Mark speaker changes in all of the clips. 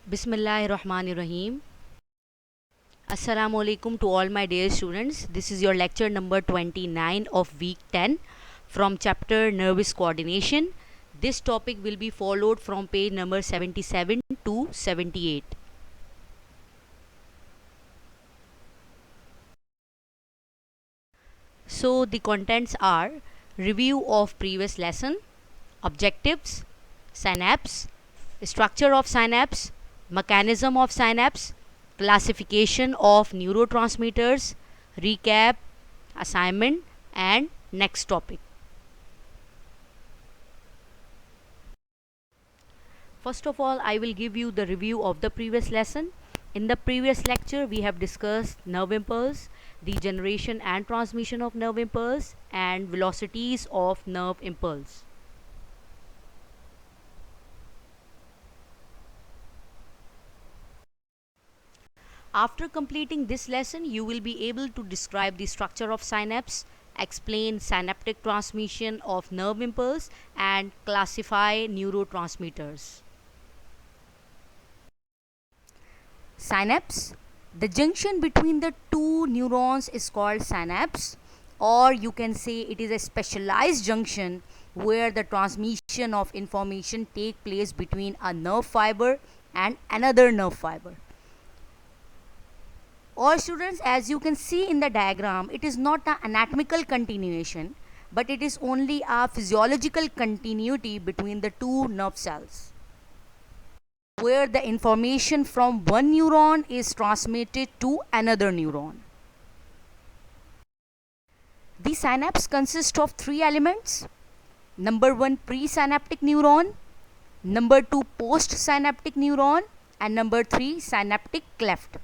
Speaker 1: Bismillahirrahmanirrahim. Assalamu alaikum to all my dear students. This is your lecture number 29 of week 10 from chapter nervous coordination. This topic will be followed from page number 77 to 78. So the contents are review of previous lesson, objectives, synapse, structure of synapse, mechanism of synapse, classification of neurotransmitters, recap, assignment, and next topic. First of all, I will give you the review of the previous lesson. In the previous lecture, we have discussed nerve impulse, the generation and transmission of nerve impulse, and velocities of nerve impulse. After completing this lesson, you will be able to describe the structure of synapse, explain synaptic transmission of nerve impulse, and classify neurotransmitters. Synapse. The junction between the two neurons is called synapse, or you can say it is a specialized junction where the transmission of information take place between a nerve fiber and another nerve fiber. All students, as you can see in the diagram, it is not an anatomical continuation, but it is only a physiological continuity between the two nerve cells, where the information from one neuron is transmitted to another neuron. The synapse consists of three elements. Number 1, presynaptic neuron, number 2, postsynaptic neuron, and number 3, synaptic cleft.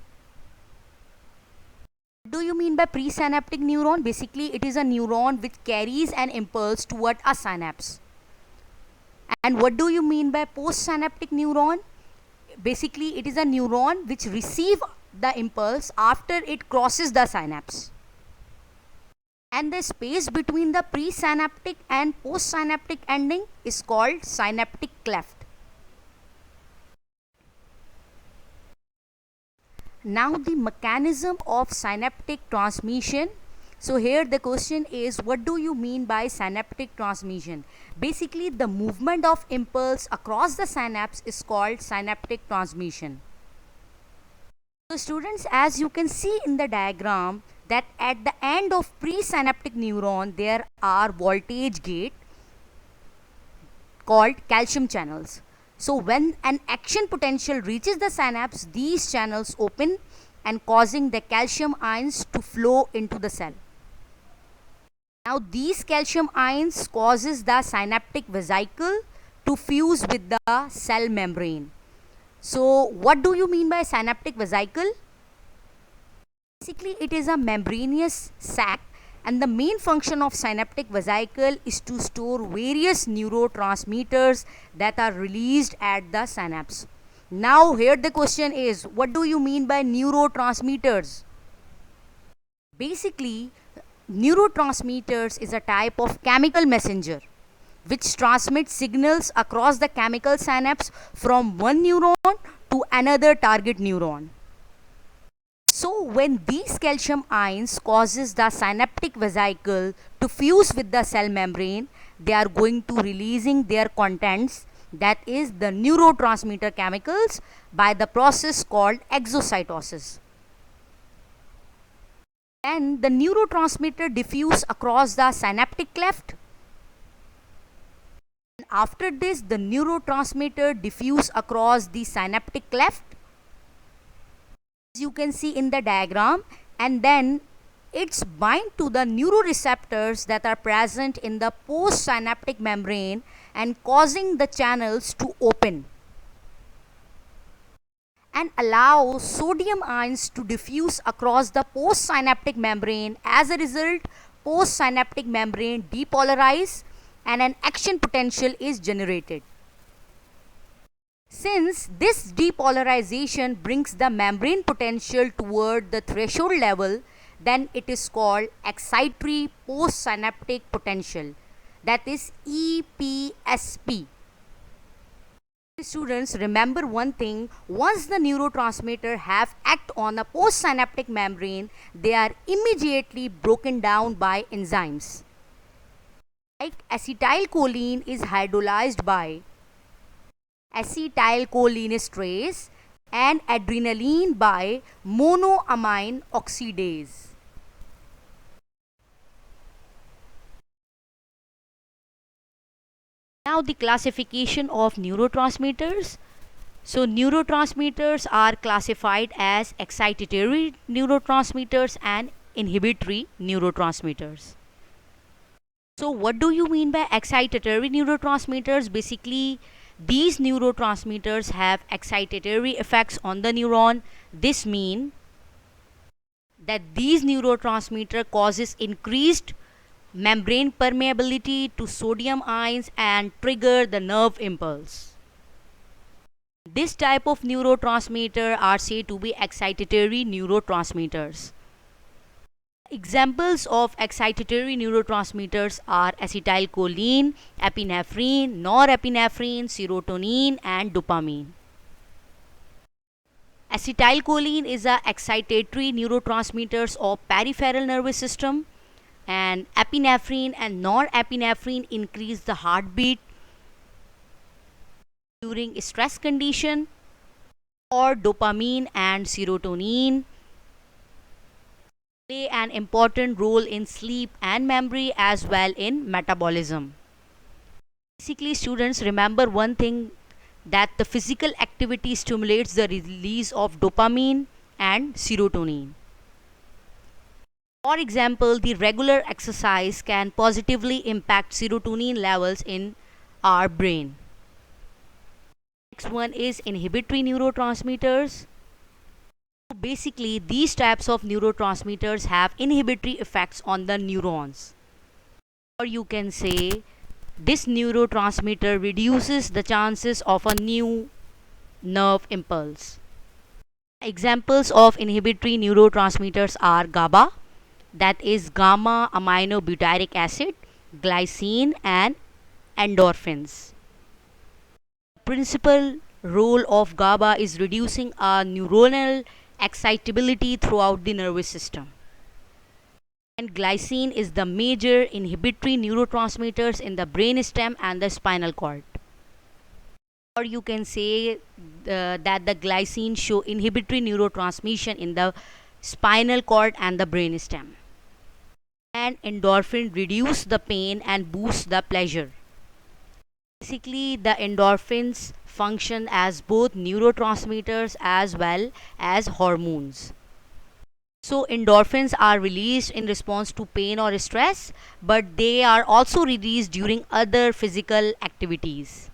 Speaker 1: What do you mean by presynaptic neuron? Basically, it is a neuron which carries an impulse toward a synapse. And what do you mean by postsynaptic neuron? Basically, it is a neuron which receives the impulse after it crosses the synapse. And the space between the presynaptic and postsynaptic ending is called synaptic cleft. Now the mechanism of synaptic transmission. So here the question is, what do you mean by synaptic transmission? Basically, the movement of impulse across the synapse is called synaptic transmission. So students, as you can see in the diagram, that at the end of presynaptic neuron there are voltage gate called calcium channels. So when an action potential reaches the synapse, these channels open and causing the calcium ions to flow into the cell. Now these calcium ions causes the synaptic vesicle to fuse with the cell membrane. So what do you mean by synaptic vesicle? Basically, it is a membranous sac, and the main function of synaptic vesicle is to store various neurotransmitters that are released at the synapse. Now here the question is, what do you mean by neurotransmitters? Basically, neurotransmitters is a type of chemical messenger which transmits signals across the chemical synapse from one neuron to another target neuron. So when these calcium ions causes the synaptic vesicle to fuse with the cell membrane, they are going to releasing their contents, that is the neurotransmitter chemicals, by the process called exocytosis. Then the neurotransmitter diffuse across the synaptic cleft. After this, the neurotransmitter diffuse across the synaptic cleft, as you can see in the diagram, and then it's bind to the neuroreceptors that are present in the postsynaptic membrane and causing the channels to open and allow sodium ions to diffuse across the postsynaptic membrane. As a result, postsynaptic membrane depolarize and an action potential is generated. Since this depolarization brings the membrane potential toward the threshold level, then it is called excitatory postsynaptic potential, that is EPSP. Students, remember one thing: once the neurotransmitter have act on the postsynaptic membrane, they are immediately broken down by enzymes. Like acetylcholine is hydrolyzed by acetylcholinesterase and adrenaline by monoamine oxidase. Now the classification of neurotransmitters. So neurotransmitters are classified as excitatory neurotransmitters and inhibitory neurotransmitters. So what do you mean by excitatory neurotransmitters? Basically, these neurotransmitters have excitatory effects on the neuron. This means that these neurotransmitter causes increased membrane permeability to sodium ions and trigger the nerve impulse. This type of neurotransmitter are said to be excitatory neurotransmitters. Examples of excitatory neurotransmitters are acetylcholine, epinephrine, norepinephrine, serotonin, and dopamine. Acetylcholine is a excitatory neurotransmitters of peripheral nervous system, and epinephrine and norepinephrine increase the heartbeat during stress condition, or dopamine and serotonin play an important role in sleep and memory as well in metabolism. Basically, students, remember one thing, that the physical activity stimulates the release of dopamine and serotonin. For example, the regular exercise can positively impact serotonin levels in our brain. Next one is inhibitory neurotransmitters. Basically, these types of neurotransmitters have inhibitory effects on the neurons. Or you can say this neurotransmitter reduces the chances of a new nerve impulse. Examples of inhibitory neurotransmitters are GABA, that is gamma aminobutyric acid, glycine, and endorphins. Principal role of GABA is reducing a neuronal excitability throughout the nervous system. And glycine is the major inhibitory neurotransmitters in the brainstem and the spinal cord. Or you can say that the glycine show inhibitory neurotransmission in the spinal cord and the brainstem. And endorphin reduce the pain and boost the pleasure. Basically, the endorphins function as both neurotransmitters as well as hormones. So endorphins are released in response to pain or stress, but they are also released during other physical activities.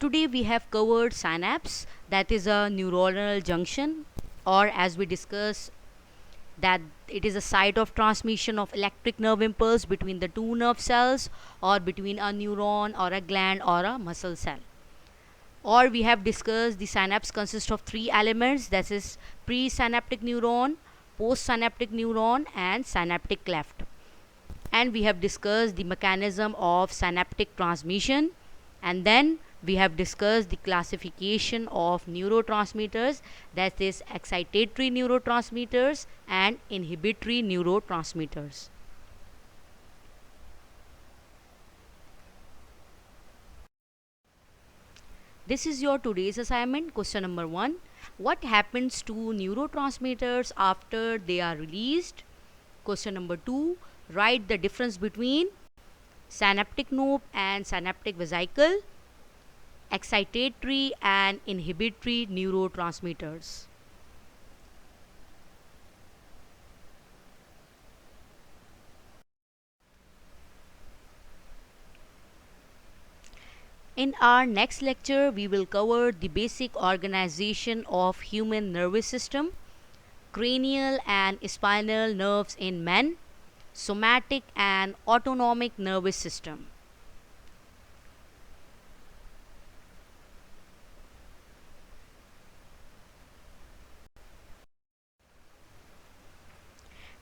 Speaker 1: Today we have covered synapse, that is a neuronal junction, or as we discussed, that it is a site of transmission of electric nerve impulse between the two nerve cells, or between a neuron or a gland or a muscle cell. Or we have discussed the synapse consists of three elements, that is presynaptic neuron, postsynaptic neuron, and synaptic cleft. And we have discussed the mechanism of synaptic transmission, and then we have discussed the classification of neurotransmitters, that is excitatory neurotransmitters and inhibitory neurotransmitters. This is your today's assignment. Question number 1. What happens to neurotransmitters after they are released? Question number 2. Write the difference between synaptic knob and synaptic vesicle, excitatory and inhibitory neurotransmitters. In our next lecture, we will cover the basic organization of human nervous system, cranial and spinal nerves in men, somatic and autonomic nervous system.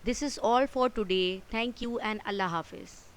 Speaker 1: This is all for today. Thank you and Allah Hafiz.